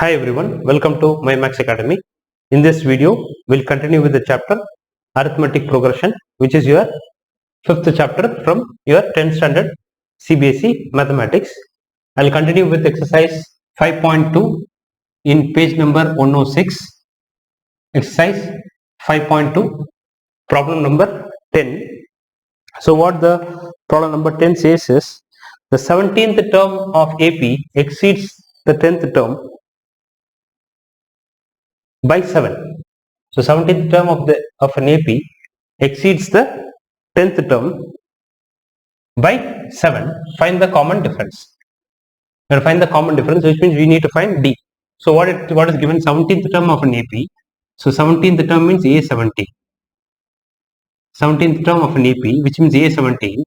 Hi everyone, welcome to My Max Academy. In this video, we'll continue with the chapter Arithmetic Progression, which is your fifth chapter from your 10th standard CBSE Mathematics. I'll continue with exercise 5.2 in page number 106. Exercise 5.2, problem number 10. So what the problem number 10 says is, the 17th term of AP exceeds the 10th term by 7. So 17th term of an AP exceeds the 10th term by 7. Find the common difference. We'll find the common difference, which means we need to find D. So what is given? 17th term of an AP. So 17th term means A17. 17th term of an AP, which means A17,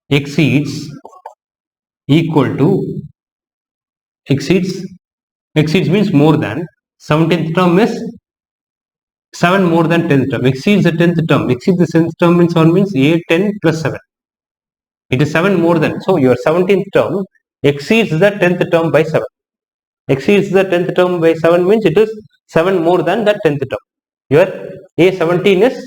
exceeds means more than. 17th term is 7 more than 10th term, exceeds the 10th term. Exceeds the 10th term means what means? A10 plus 7. It is 7 more than. So your 17th term exceeds the 10th term by 7. Exceeds the 10th term by 7 means it is 7 more than that 10th term. Your A17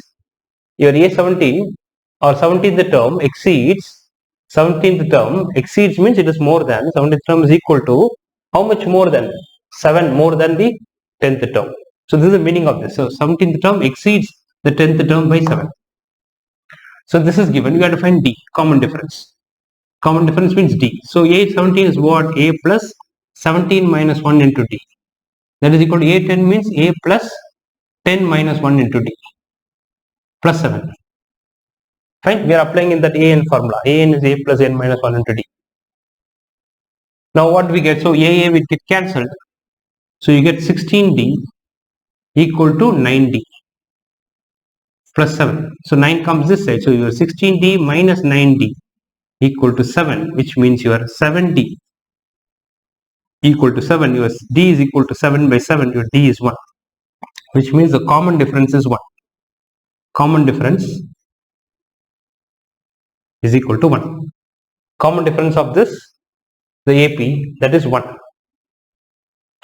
or 17th term exceeds. 17th term exceeds means it is more than. 17th term is equal to how much more than? 7 more than the 10th term. So this is the meaning of this. So 17th term exceeds the 10th term by 7. So this is given. You have to find D, common difference. Common difference means D. So A17 is what? A plus 17 minus 1 into D. That is equal to A10 means A plus 10 minus 1 into D plus 7. Fine. We are applying in that AN formula. AN is A plus N minus 1 into D. Now what do we get? So AA will get cancelled. So you get 16D equal to 9D plus 7. So 9 comes this side. So your 16D minus 9D equal to 7, which means your 7D equal to 7. Your D is equal to 7 by 7. Your D is 1, which means the common difference is 1. Common difference is equal to 1. Common difference of this, the AP, that is 1.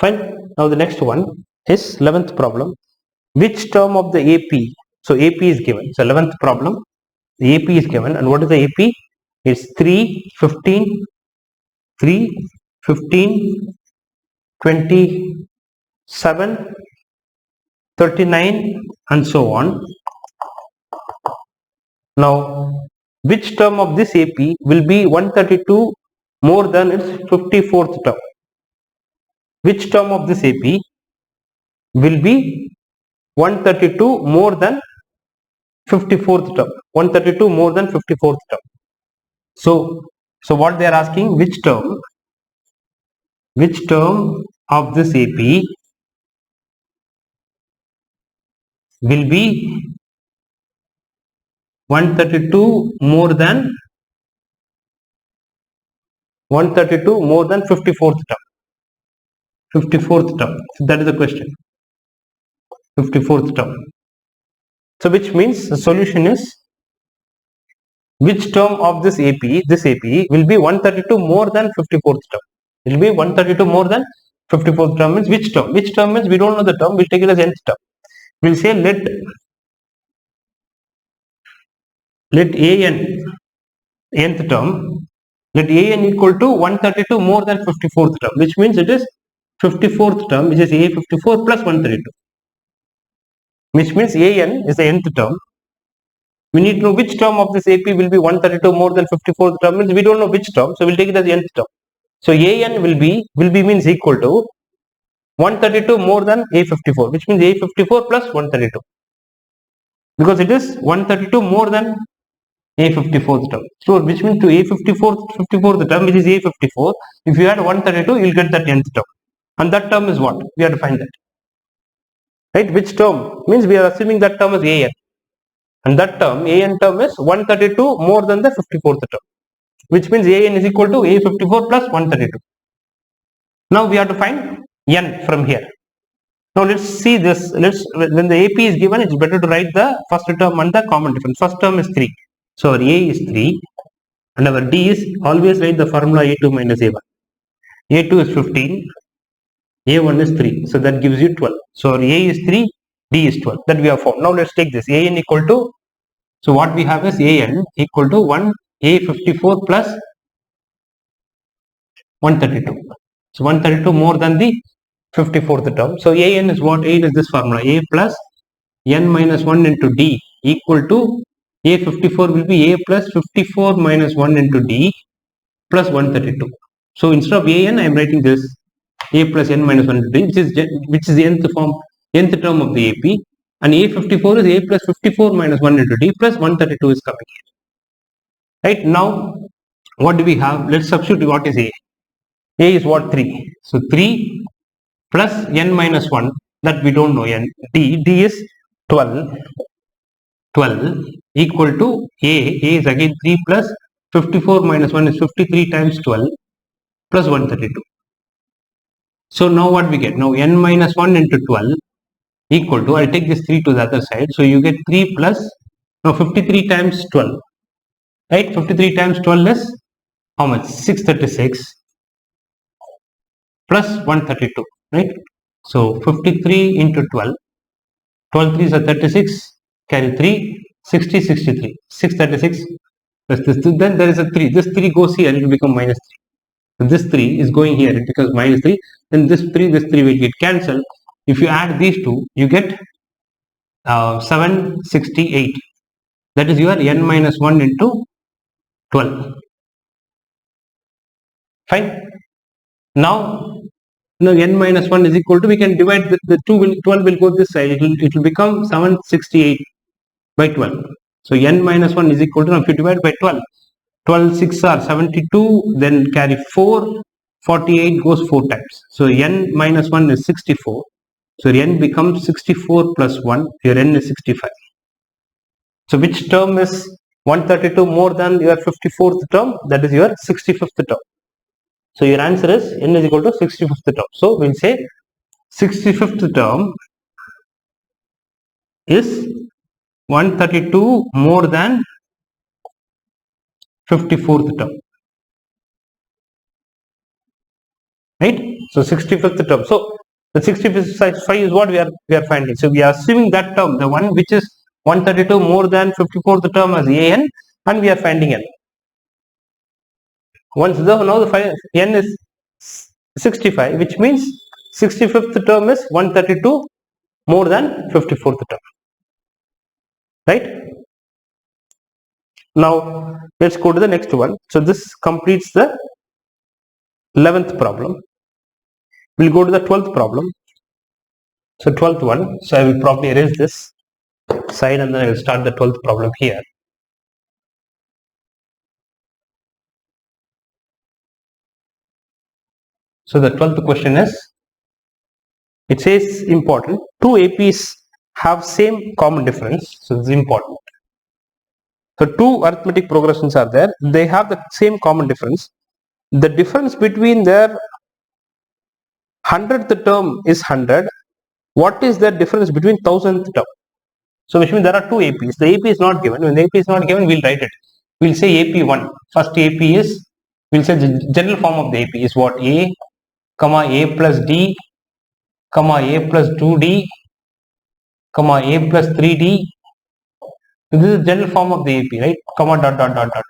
Fine. Now the next one is 11th problem. Which term of the AP? So AP is given. So 11th problem, the AP is given. And what is the AP? It's 3, 15, 27, 39 and so on. Now, which term of this AP will be 132 more than its 54th term? Which term of this AP will be 132 more than 54th term? 132 more than 54th term. So what they are asking, which term of this AP will be 132 more than 54th term. 54th term. So that is the question. 54th term. So which means the solution is, which term of this AP will be 132 more than 54th term. It will be 132 more than 54th term means which term? Which term means we don't know the term. We'll take it as nth term. We'll say let an nth term, let an equal to 132 more than 54th term, which means it is 54th term, which is A54 plus 132, which means an is the nth term. We need to know which term of this AP will be 132 more than 54th term, means we don't know which term, so we'll take it as nth term. So an will be means equal to 132 more than A54, which means A54 plus 132, because it is 132 more than A54th term. So which means to A54th term, which is A54, if you add 132, you'll get that nth term. And that term is what? We have to find that. Right? Which term? Means we are assuming that term is an. And that term, an term is 132 more than the 54th term. Which means an is equal to A54 plus 132. Now we have to find n from here. Now let's see this. When the AP is given, it's better to write the first term and the common difference. First term is 3. So our A is 3. And our D is, always write the formula A2 minus A1. A2 is 15. A1 is 3. So that gives you 12. So A is 3, D is 12. That we have found. Now let's take this. AN equal to, so what we have is AN equal to 1 A54 plus 132. So 132 more than the 54th term. So AN is what? AN is this formula. A plus N minus 1 into D equal to A54 will be A plus 54 minus 1 into D plus 132. So instead of AN, I am writing this A plus N minus 1 into D, which is the nth term of the AP, and A54 is A plus 54 minus 1 into D plus 132 is coming here. Right, now what do we have? Let's substitute what is A. A is what? 3. So 3 plus N minus 1, that we don't know. N. D is 12. 12 equal to A is again 3 plus 54 minus 1 is 53 times 12 plus 132. So now what we get? Now N minus 1 into 12 equal to, I'll take this 3 to the other side. So you get 3 plus, now 53 times 12. Right? 53 times 12 is how much? 636 plus 132. Right? So 53 into 12. 12 3s are 36. Carry 3. 60, 63. 636 plus this. Then there is a 3. This 3 goes here. It will become minus 3. So this 3 is going here. It becomes minus 3. Then this 3 will get cancelled. If you add these two, you get 768. That is your N minus 1 into 12. Fine. Now N minus 1 is equal to, we can divide the 12 will go this side. It will become 768 by 12. So N minus 1 is equal to, now if you divide by 12, 12 6 are 72, then carry 4, 48 goes 4 times. So N minus 1 is 64. So N becomes 64 plus 1, your N is 65. So which term is 132 more than your 54th term? That is your 65th term. So your answer is N is equal to 65th term. So we'll say 65th term is 132 more than 54th term. Right? So 65th term. So the 65 is what we are finding. So we are assuming that term, the one which is 132 more than 54th term as AN, and we are finding N. Once now the N is 65, which means 65th term is 132 more than 54th term. Right? Now let's go to the next one. So this completes the 11th problem. We'll go to the 12th problem. So 12th one. So I will probably erase this side and then I will start the 12th problem here. So the 12th question is, it says important, two APs have same common difference. So this is important. So two arithmetic progressions are there. They have the same common difference. The difference between their 100th term is 100. What is the difference between 1000th term? So which means there are two APs. The AP is not given. When the AP is not given, we'll write it. We'll say AP1. First AP is, we'll say the general form of the AP is what? A, comma A plus D, comma A plus 2D, comma A plus 3D. So this is the general form of the AP, right? Comma dot dot dot dot.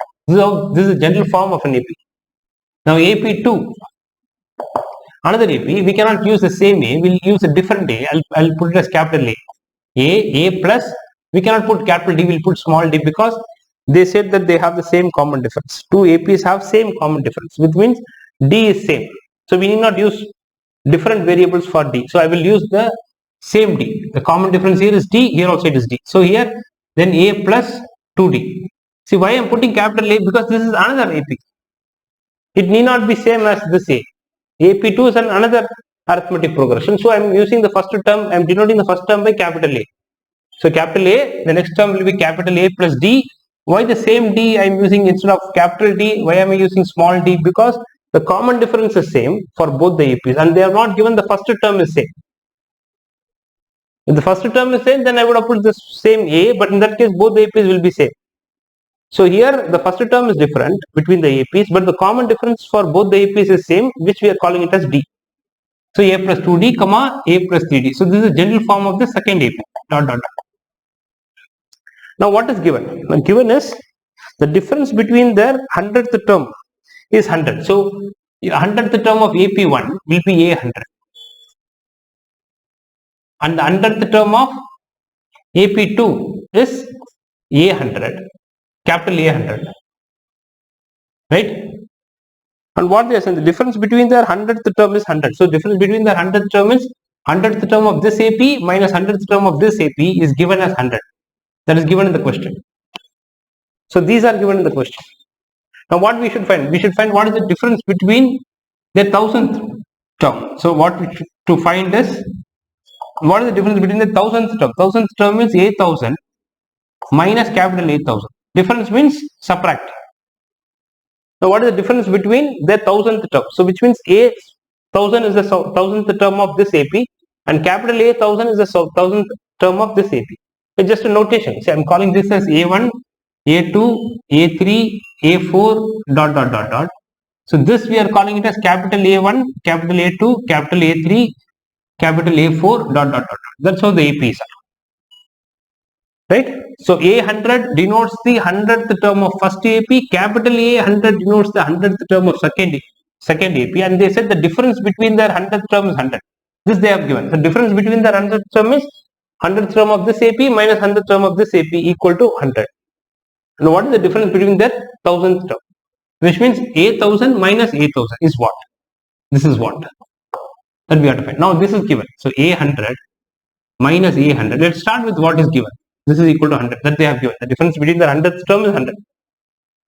This is the general form of an AP. Now AP2, another AP, we cannot use the same A, we'll use a different A. I'll put it as capital A. A plus, we cannot put capital D, we'll put small d because they said that they have the same common difference. Two APs have same common difference, which means D is same. So we need not use different variables for D. So I will use the same D. The common difference here is D, here also it is D. So here, then A plus 2D. See why I am putting capital A? Because this is another AP. It need not be same as this A. AP2 is another arithmetic progression. So I am using the first term, I am denoting the first term by capital A. So capital A, the next term will be capital A plus D. Why the same D I am using instead of capital D? Why am I using small d? Because the common difference is same for both the APs and they are not given the first term is same. If the first term is same, then I would have put the same A, but in that case both the APs will be same. So here the first term is different between the APs, but the common difference for both the APs is same, which we are calling it as D. So a plus 2d comma a plus 3d. So this is the general form of the second AP. Dot dot dot. Now what is given? Now given is the difference between their 100th term is 100. So 100th term of AP1 will be A100 and the 100th term of AP2 is A100, capital A100, right? And what they are saying, the difference between their 100th term is 100. So difference between the 100th term is 100th term of this AP minus 100th term of this AP is given as 100. That is given in the question. So these are given in the question. Now what we should find? We should find what is the difference between the 1000th term. So what we should to find is what is the difference between the 1000th term? 1000th term is 8000 minus capital 8000. Difference means subtract. So what is the difference between the 1000th term? So which means A1000 is the 1000th term of this AP and capital A1000 is the 1000th term of this AP. It's just a notation. See, I'm calling this as A1, A2, A3, A4 dot dot dot dot. So this we are calling it as capital A1, capital A2, capital A3, capital A4 dot dot dot dot. That's how the APs are. Right? So A100 denotes the 100th term of first AP, capital A100 denotes the 100th term of second AP, and they said the difference between their 100th term is 100. This they have given. The difference between their 100th term is 100th term of this AP minus 100th term of this AP equal to 100. And what is the difference between their 1000th term? Which means A1000 minus A1000 is what? This is what? That we have to find. Now this is given. So A100 minus A100. Let's start with what is given. This is equal to 100. That they have given. The difference between the 100th term is 100.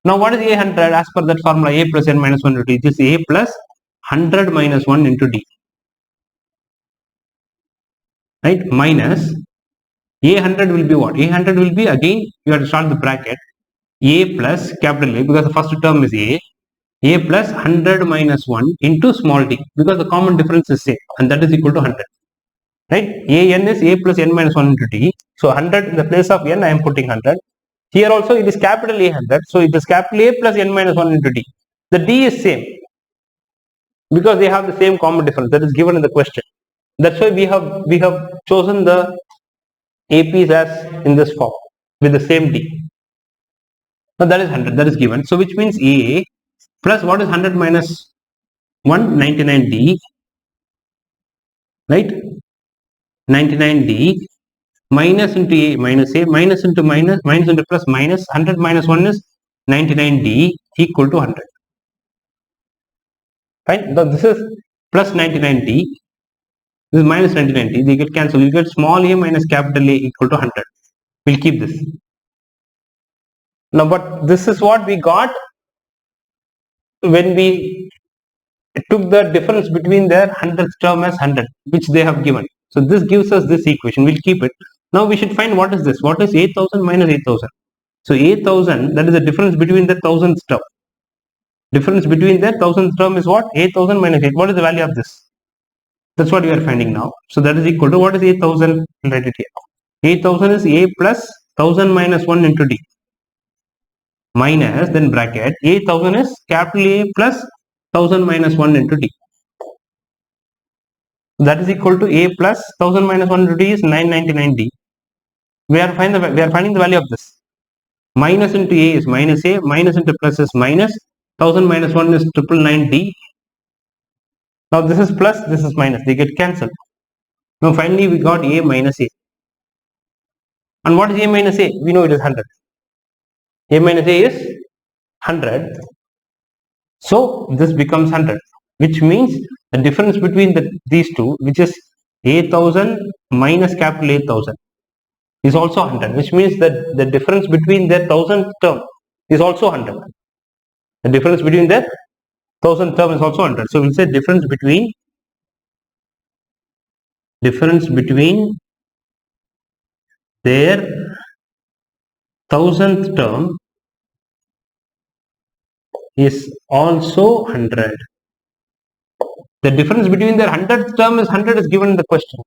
Now what is A100? As per that formula, A plus n minus 1 into d. This is A plus 100 minus 1 into d. Right? Minus A100 will be what? A100 will be, again you have to start the bracket. A plus capital A, because the first term is A plus 100 minus 1 into small d, because the common difference is same, and that is equal to 100. Right? An is A plus n minus 1 into d. So 100 in the place of n I am putting 100. Here also it is capital A100. So it is capital A plus n minus 1 into d. The d is same because they have the same common difference that is given in the question. That's why we have chosen the APs as in this form with the same d. Now that is 100. That is given. So which means A plus what is 100 minus 1? 99d. Right? 99d minus into A minus A minus into minus minus into plus minus 100 minus 1 is 99d equal to 100. Fine. Now this is plus 99d. This is minus 99d. They get cancelled. You get small a minus capital A equal to 100. We'll keep this. Now, but this is what we got when we took the difference between their 100th term as 100, which they have given. So this gives us this equation. We'll keep it. Now we should find what is this. What is 8000 minus 8000? So 8000, that is the difference between the 1000th term. Difference between the 1000th term is what? 8000 minus 8. What is the value of this? That's what we are finding now. So that is equal to what is 8000? We'll write it here. 8000 is A plus 1000 minus 1 into D. Minus, then bracket, 8000 is capital A plus 1000 minus 1 into D. That is equal to A plus 1000 minus 1 into D is 999D. We are finding the value of this. Minus into A is minus A, minus into plus is minus, 1000 minus 1 is 999D. Now this is plus, this is minus, they get cancelled. Now finally we got A minus A. And what is A minus A? We know it is 100. A minus A is 100. So this becomes 100, which means the difference between these two, which is 8000 minus capital 8000, is also 100, which means that the difference between their 1000th term is also 100. The difference between their 1000th term is also 100. So we'll say difference between their 1000th term is also 100. The difference between their 100th term is 100 is given in the question.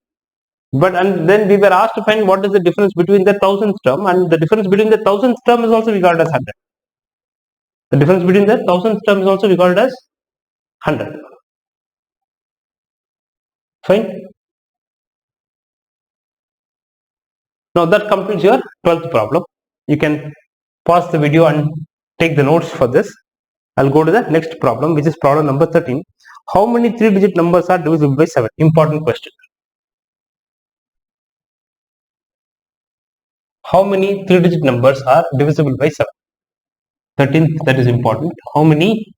But and then we were asked to find what is the difference between the 1000th term, and the difference between the 1000th term is also regarded as 100. The difference between the 1000th term is also regarded as 100. Fine. Now that completes your 12th problem. You can pause the video and take the notes for this. I'll go to the next problem, which is problem number 13. How many 3-digit numbers are divisible by 7? Important question. How many 3-digit numbers are divisible by 7? 13th, that is important. How many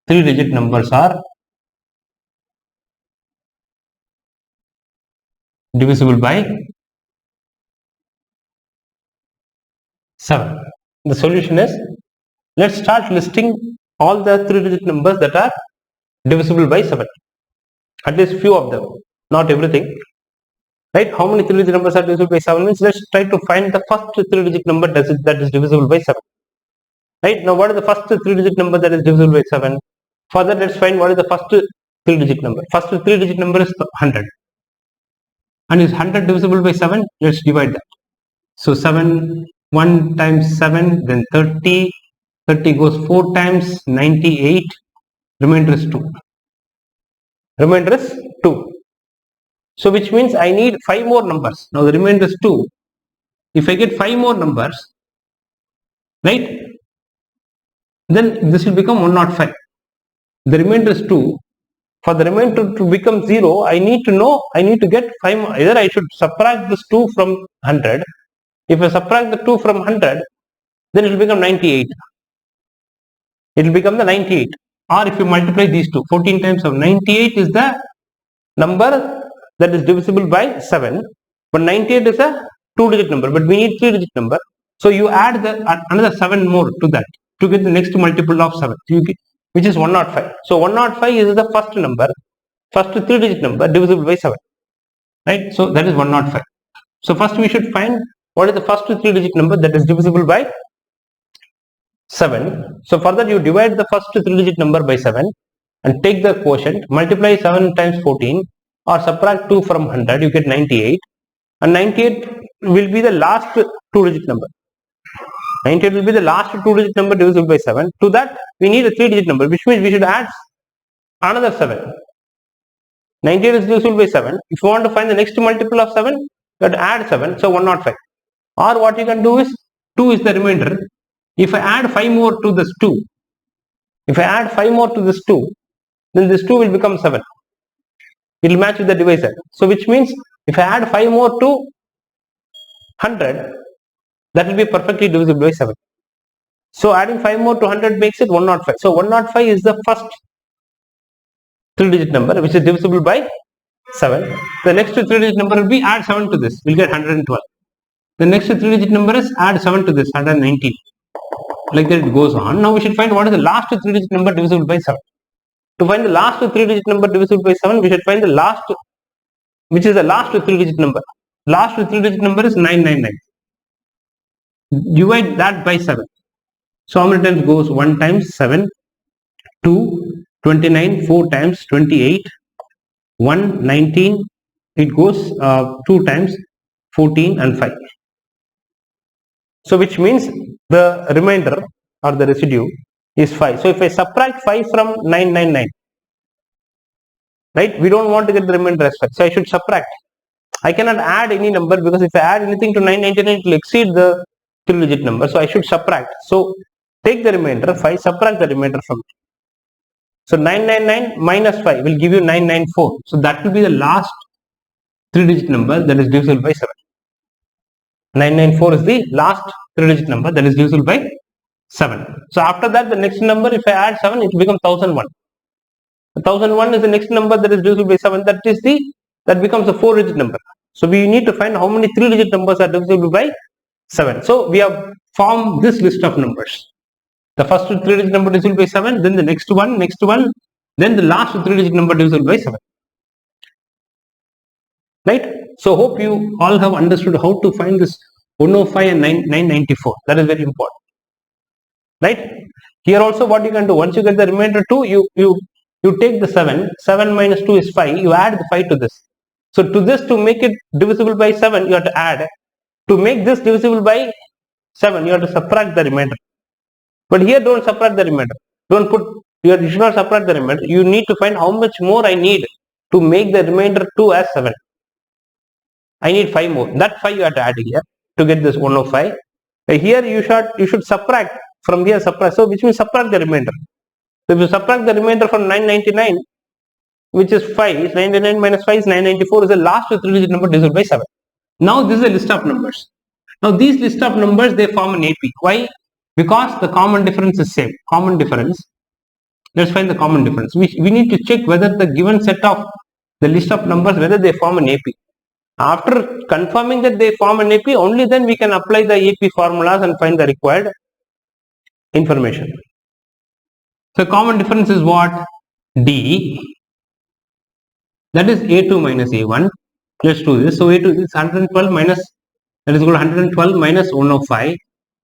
3-digit numbers are divisible by 7? The solution is, let's start listing all the 3-digit numbers that are divisible by 7. At least few of them, not everything. Right? How many 3-digit numbers are divisible by 7 means let's try to find the first 3-digit number that is divisible by 7. Right? Now what is the first 3-digit number that is divisible by 7? For that, let's find what is the first 3-digit number. First 3-digit number is 100. And is 100 divisible by 7? Let's divide that. So 7, 1 times 7, then 30. 30 goes 4 times, 98. Remainder is 2. Remainder is 2. So which means I need 5 more numbers. Now the remainder is 2. If I get 5 more numbers, right, then this will become 105. The remainder is 2. For the remainder to become 0, I need to get 5 more. Either I should subtract this 2 from 100. If I subtract the 2 from 100, then it will become 98. It will become the 98. Or if you multiply these two, 14 times of 98 is the number that is divisible by 7. But 98 is a 2-digit number, but we need 3-digit number. So you add another 7 more to that to get the next multiple of 7, which is 105. So 105 is the first number, first 3-digit number divisible by 7. Right? So that is 105. So first we should find what is the first 3-digit number that is divisible by 7. So for that you divide the first 3-digit number by 7 and take the quotient, multiply 7 times 14 or subtract 2 from 100, you get 98. And 98 will be the last 2-digit number. 98 will be the last 2-digit number divisible by 7. To that we need a 3-digit number, which means we should add another 7. 98 is divisible by 7. If you want to find the next multiple of 7, you have to add 7, so 105. Or what you can do is, 2 is the remainder. If I add 5 more to this 2, then this 2 will become 7. It will match with the divisor. So which means if I add 5 more to 100, that will be perfectly divisible by 7. So adding 5 more to 100 makes it 105. So 105 is the first 3-digit number which is divisible by 7. The next 3-digit number will be add 7 to this. We'll get 112. The next 3-digit number is add 7 to this, 119. Like that it goes on. Now we should find what is the last 3-digit number divisible by 7. To find the last 3-digit number divisible by 7, we should find the last, which is the last 3-digit number. Last 3-digit number is 999. Divide that by 7. So how many times goes 1 times 7, 2, 29, 4 times 28, 1, 19, it goes 2 times 14 and 5. So which means the remainder or the residue is 5. So if I subtract 5 from 999, right, we don't want to get the remainder as 5. So I should subtract. I cannot add any number because if I add anything to 999, it will exceed the 3-digit number. So I should subtract. So take the remainder 5, subtract the remainder from it. So 999 minus 5 will give you 994. So that will be the last 3-digit number that is divisible by 7. 994 is the last 3-digit number that is divisible by 7. So after that, the next number, if I add 7, it will become 1001. 1001 is the next number that is divisible by 7. That becomes a 4-digit number. So we need to find how many 3-digit numbers are divisible by 7. So we have formed this list of numbers. The first 3-digit number divisible by 7, then the next one, then the last 3-digit number divisible by 7. Right? So hope you all have understood how to find this 105 and 994. That is very important. Right? Here also what you can do, once you get the remainder 2, you take the 7. 7 minus 2 is 5. You add the 5 to this. So to this, to make it divisible by 7, you have to add. To make this divisible by 7, you have to subtract the remainder. But here don't subtract the remainder. Don't put You should not subtract the remainder. You need to find how much more I need to make the remainder 2 as 7. I need 5 more. That 5 you have to add here to get this 105. Here you should subtract from here, subtract. So which means subtract the remainder. So if you subtract the remainder from 999, which is 5, 99 minus 5 is 994, is the last 3-digit number divided by 7. Now this is a list of numbers. Now these list of numbers, they form an AP. Why? Because the common difference is same. Common difference. Let's find the common difference. We need to check whether the given set of the list of numbers, whether they form an AP. After confirming that they form an AP, only then we can apply the AP formulas and find the required information. So common difference is what? D. That is A2 minus A1. Let's do this. So A2 is 112 minus, that is equal to 112 minus 105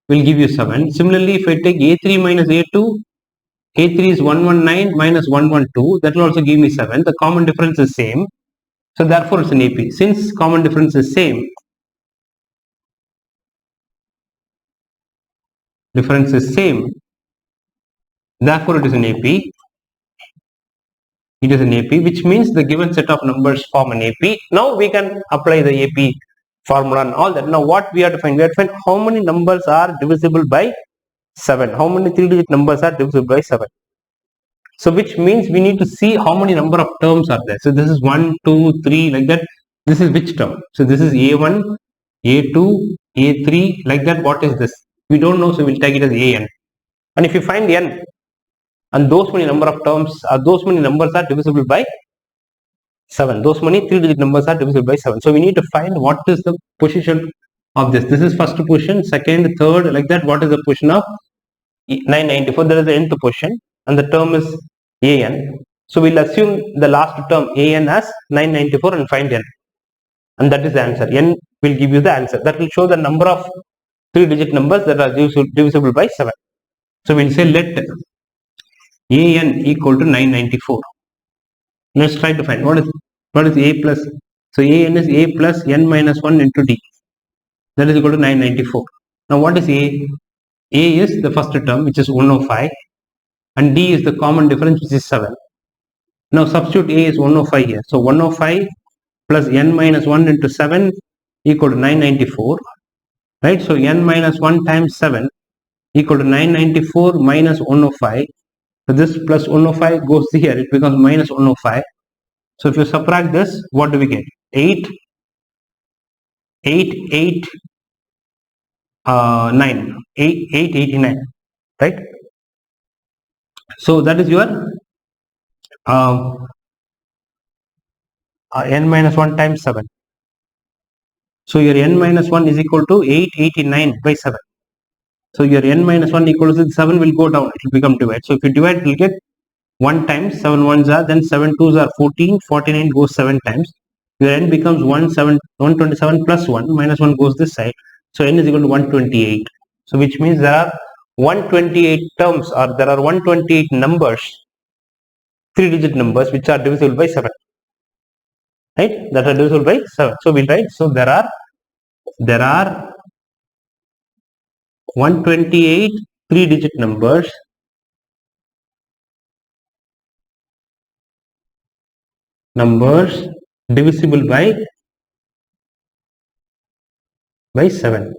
will give you 7. Similarly, if I take A3 minus A2, A3 is 119 minus 112, that will also give me 7. The common difference is same. So therefore it's an AP. Since common difference is same, therefore it is an AP. It is an AP, which means the given set of numbers form an AP. Now we can apply the AP formula and all that. Now what we have to find? We have to find how many numbers are divisible by 7. How many 3-digit numbers are divisible by 7? So which means we need to see how many number of terms are there. So this is 1, 2, 3 like that. This is which term? So this is A1, A2, A3 like that. What is this? We don't know, so we'll take it as AN. And if you find N and those many number of terms, those many numbers are divisible by 7. Those many 3-digit numbers are divisible by 7. So we need to find what is the position of this. This is first position, second, third like that. What is the position of 994? That is the nth position. And the term is AN. So we'll assume the last term AN as 994 and find N. And that is the answer. N will give you the answer. That will show the number of 3-digit numbers that are divisible by 7. So we'll say let AN equal to 994. Let's try to find what is A plus. So AN is A plus N minus 1 into D. That is equal to 994. Now what is A? A is the first term, which is 105. And D is the common difference, which is 7. Now substitute A is 105 here. So 105 plus N minus 1 into 7 equal to 994. Right? So N minus 1 times 7 equal to 994 minus 105. So this plus 105 goes here. It becomes minus 105. So if you subtract this, what do we get? 8, 889. Right? So that is your n minus 1 times 7. So your n minus 1 is equal to 889 by 7. So your n minus 1 equals to 7 will go down. It will become divide. So if you divide, you will get 1 times 7 ones are, then 7 twos are 14. 49 goes 7 times. Your n becomes 127 plus 1 minus 1 goes this side. So n is equal to 128. So which means there are 128 terms, or there are 128 numbers, 3-digit numbers, which are divisible by 7. Right? That are divisible by 7. So we'll write. So there are 128 3-digit numbers divisible by 7.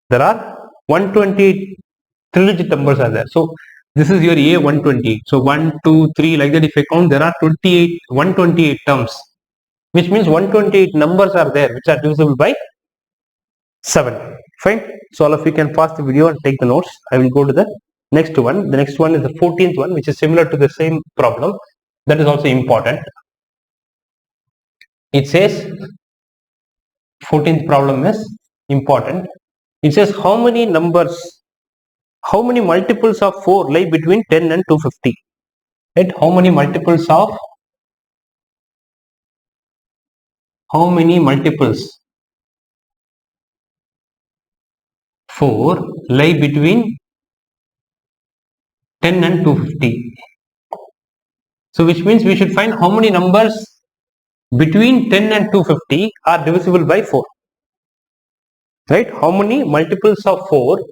There are 128 3-digit numbers are there. So this is your A128. So 1, 2, 3 like that. If I count, there are 128 terms, which means 128 numbers are there which are divisible by 7. Fine. So all of you can pause the video and take the notes. I will go to the next one. The next one is the 14th one, which is similar to the same problem. That is also important. It says 14th problem is important. It says how many multiples of 4 lie between 10 and 250? Right? How many multiples 4 lie between 10 and 250? So which means we should find how many numbers between 10 and 250 are divisible by 4. Right? How many multiples of 4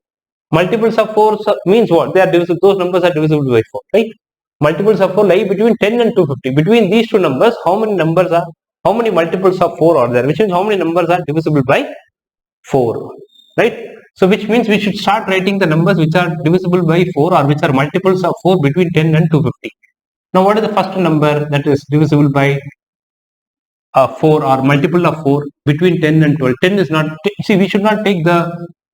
Multiples of 4 means what? They are divisible. Those numbers are divisible by 4, right? Multiples of 4 lie between 10 and 250. Between these two numbers, how many multiples of 4 are there? Which means how many numbers are divisible by 4, right? So which means we should start writing the numbers which are divisible by 4 or which are multiples of 4 between 10 and 250. Now what is the first number that is divisible by 4 or multiple of 4 between 10 and 12? 10 is not, see, we should not take the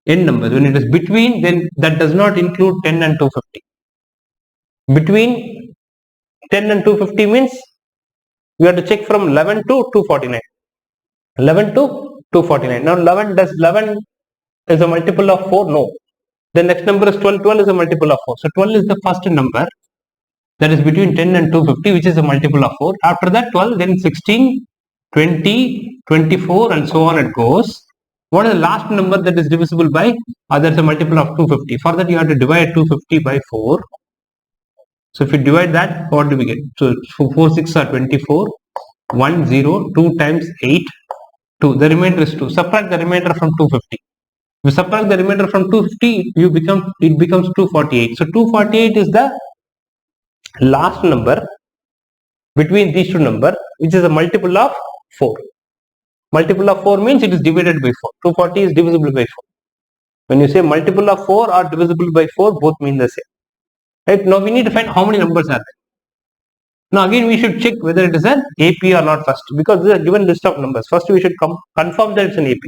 n numbers. When it is between, then that does not include 10 and 250. Between 10 and 250 means we have to check from 11 to 249. 11 to 249. Now 11 is a multiple of 4? No. The next number is 12. 12 is a multiple of 4. So 12 is the first number that is between 10 and 250, which is a multiple of 4. After that 12, then 16, 20, 24 and so on it goes. What is the last number that is divisible by? That is a multiple of 250. For that you have to divide 250 by 4. So if you divide that, what do we get? So 4 6 are 24. 1 0, 2 times 8, 2. The remainder is 2. Subtract the remainder from 250. If you subtract the remainder from 250, it becomes 248. So 248 is the last number between these two numbers, which is a multiple of 4. Multiple of 4 means it is divided by 4. 240 is divisible by 4. When you say multiple of 4 or divisible by 4, both mean the same. Right? Now we need to find how many numbers are there. Now again we should check whether it is an AP or not first, because this is a given list of numbers. First we should confirm that it's an AP.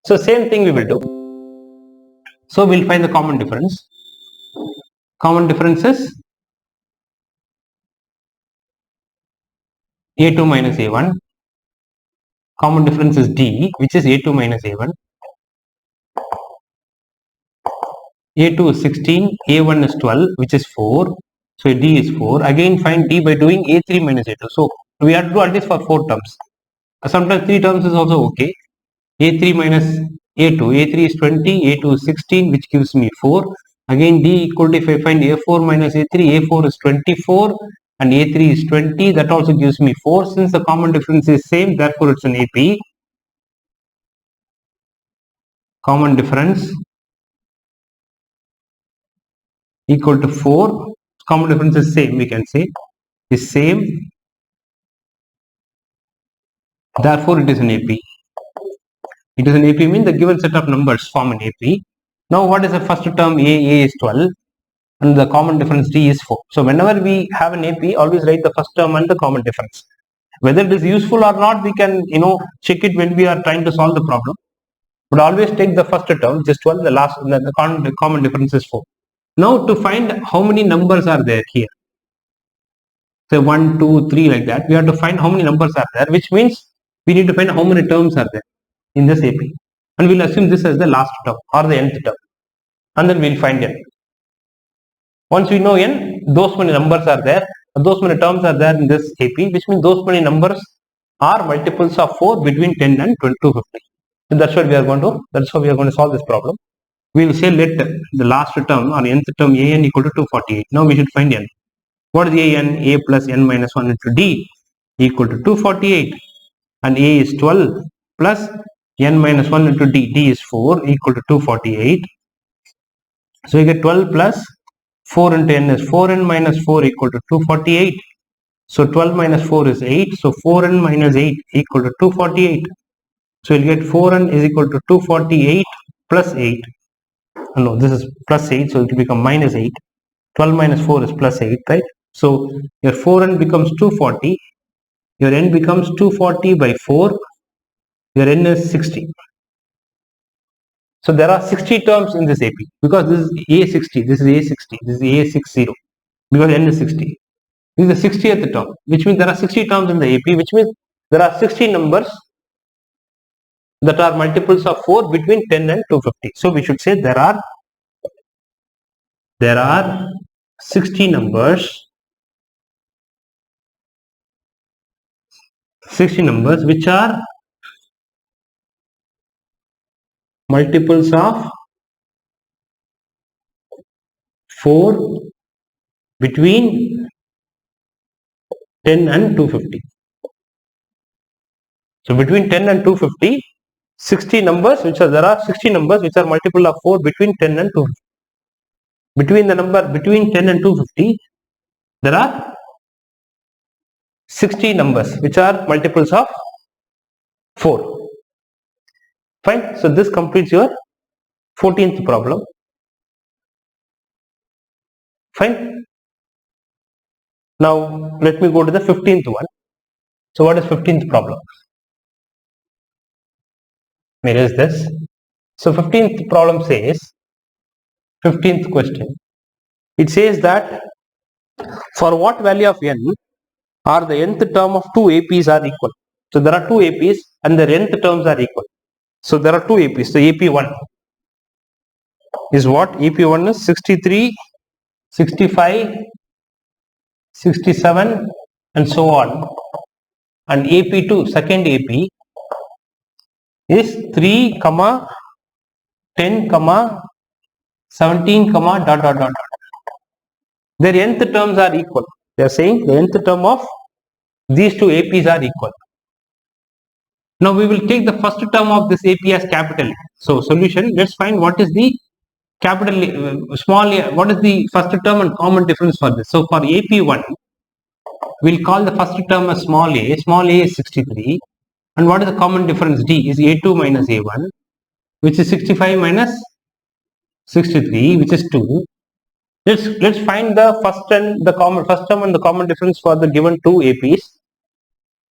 So same thing we will do. So we'll find the common difference. Common difference is A2 minus A1. Common difference is D, which is A2 minus A1. A2 is 16, A1 is 12, which is 4. So D is 4. Again find D by doing A3 minus A2. So we have to do at least for 4 terms. Sometimes 3 terms is also okay. A3 minus A2. A3 is 20, A2 is 16, which gives me 4. Again D equal to, if I find A4 minus A3, A4 is 24 and A3 is 20. That also gives me 4. Since the common difference is same, therefore it's an AP. Common difference equal to 4. Common difference is same, we can say, is same. Therefore it is an AP. It is an AP means the given set of numbers form an AP. Now what is the first term? A is 12 and the common difference D is 4. So whenever we have an AP, always write the first term and the common difference. Whether it is useful or not, we can check it when we are trying to solve the problem. But always take the first term, just 12, the common difference is 4. Now to find how many numbers are there here, say 1, 2, 3 like that, we have to find how many numbers are there, which means we need to find how many terms are there in this AP. And we'll assume this as the last term or the nth term. And then we'll find n. Once we know n, those many numbers are there, those many terms are there in this AP, which means those many numbers are multiples of 4 between 10 and 250. So that's what we are going to solve this problem. We will say let the last term or nth term an equal to 248. Now we should find n. What is an? A plus n minus 1 into d equal to 248, and a is 12 plus n minus 1 into d is 4 equal to 248. So we get 12 plus 4 into n is 4n minus 4 equal to 248. So 12 minus 4 is 8. So 4n minus 8 equal to 248. So you'll get 4n is equal to 248 plus 8. No, this is plus 8, so it will become minus 8. 12 minus 4 is plus 8, right? So your 4n becomes 240. Your n becomes 240 by 4. Your n is 60. So there are 60 terms in this AP because this is A60, this is A60, this is A60 because n is 60. This is the 60th term, which means there are 60 terms in the AP, which means there are 60 numbers that are multiples of 4 between 10 and 250. So we should say there are 60 numbers which are multiples of 4 between 10 and 250. So between 10 and 250, 60 numbers there are 60 numbers which are multiple of 4 between 10 and 250. between the number between 10 and 250, there are 60 numbers which are multiples of 4. Fine. So this completes your 14th problem. Fine. Now let me go to the 15th one. So what is 15th problem? Where is this? So 15th problem says, 15th question, it says that for what value of n are the nth term of two APs are equal? So there are two APs and their nth terms are equal. So there are two APs. So AP1 is what? AP1 is 63, 65, 67 and so on. And AP2, second AP, is 3, 10, 17, dot dot dot dot. Their nth terms are equal. They are saying the nth term of these two APs are equal. Now we will take the first term of this AP as capital A. So solution, let's find what is the capital A, small a, what is the first term and common difference for this. So for AP1, we'll call the first term as small a is 63, and what is the common difference? D is A2 minus A1, which is 65 minus 63, which is 2. Let's find the first term and the common difference for the given two APs,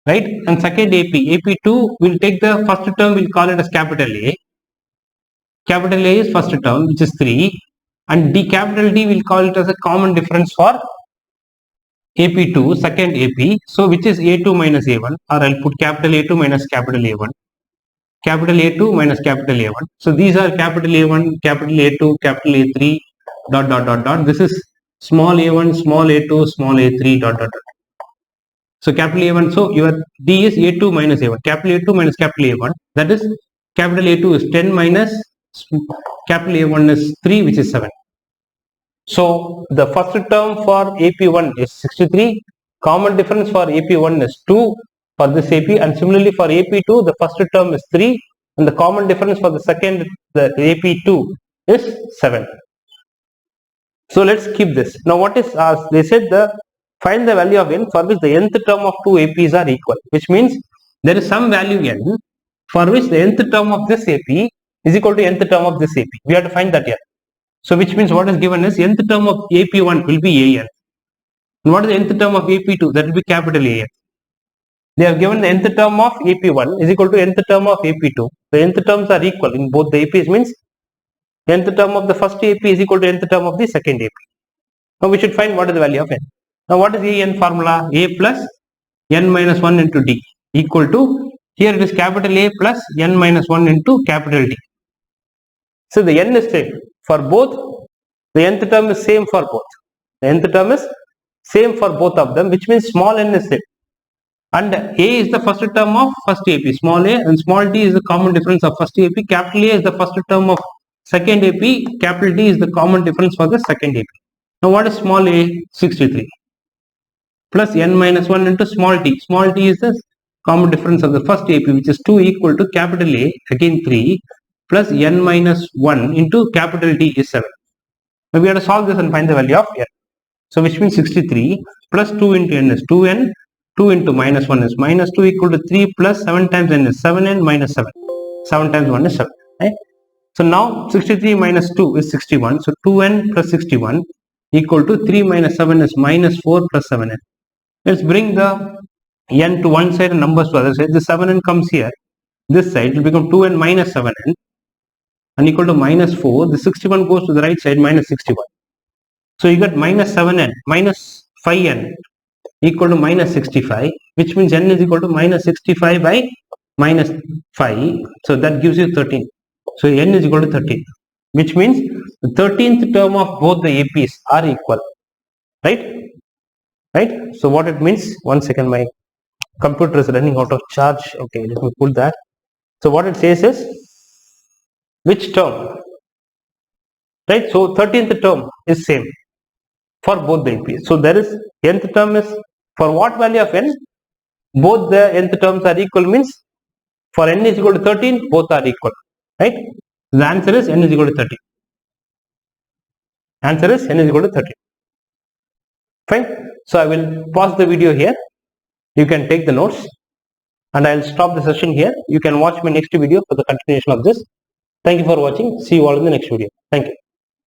right? And second AP2, we'll take the first term, we'll call it as capital A. Capital A is first term, which is 3, and capital D we'll call it as a common difference for AP2, second AP. So which is A2 minus A1, or I'll put capital A2 minus capital A1. Capital A2 minus capital A1. So these are capital A1, capital A2, capital A3, dot dot dot dot. This is small a1, small a2, small a3, dot dot dot. So capital A1, so your D is A2 minus A1. Capital A2 minus capital A1. That is capital A2 is 10 minus capital A1 is 3, which is 7. So the first term for AP1 is 63. Common difference for AP1 is 2 for this AP, and similarly for AP2 the first term is 3 and the common difference for the second, the AP2, is 7. So let's keep this. Now what is asked? They said find the value of n for which the nth term of two APs are equal, which means there is some value n for which the nth term of this AP is equal to nth term of this AP. We have to find that here. So which means what is given is nth term of AP1 will be AN. And what is the nth term of AP2? That will be capital AN. They have given the nth term of AP1 is equal to nth term of AP2. The nth terms are equal in both the APs, means nth term of the first AP is equal to nth term of the second AP. Now we should find what is the value of n. Now what is AN formula? A plus n minus 1 into D equal to, here it is capital A plus n minus 1 into capital D. So the n is same for both. The nth term is same for both. The nth term is same for both of them, which means small n is same. And A is the first term of first AP, small a, and small d is the common difference of first AP. Capital A is the first term of second AP, capital D is the common difference for the second AP. Now what is small a? 63 plus n minus 1 into small t. Small t is the common difference of the first AP, which is 2, equal to capital A, again 3, plus n minus 1 into capital D is 7. Now we have to solve this and find the value of n. So which means 63 plus 2 into n is 2n, 2 into minus 1 is minus 2, equal to 3 plus 7 times n is 7n minus 7. 7 times 1 is 7. Right? So now 63 minus 2 is 61. So 2n plus 61 equal to 3 minus 7 is minus 4 plus 7n. Let's bring the n to one side and numbers to the other side. The 7n comes here. This side will become 2n minus 7n and equal to minus 4. The 61 goes to the right side, minus 61. So you got minus 7n minus 5n equal to minus 65, which means n is equal to minus 65 by minus 5. So that gives you 13. So n is equal to 13, which means the 13th term of both the APs are equal. Right? Right? So what it means, one second, my computer is running out of charge. Okay, let me pull that. So what it says is, which term? Right? So 13th term is same for both the APs. So there is nth term is for what value of n? Both the nth terms are equal, means for n is equal to 13, both are equal. Right? The answer is n is equal to 13. Answer is n is equal to 13. Fine. So I will pause the video here. You can take the notes and I will stop the session here. You can watch my next video for the continuation of this. Thank you for watching. See you all in the next video. Thank you.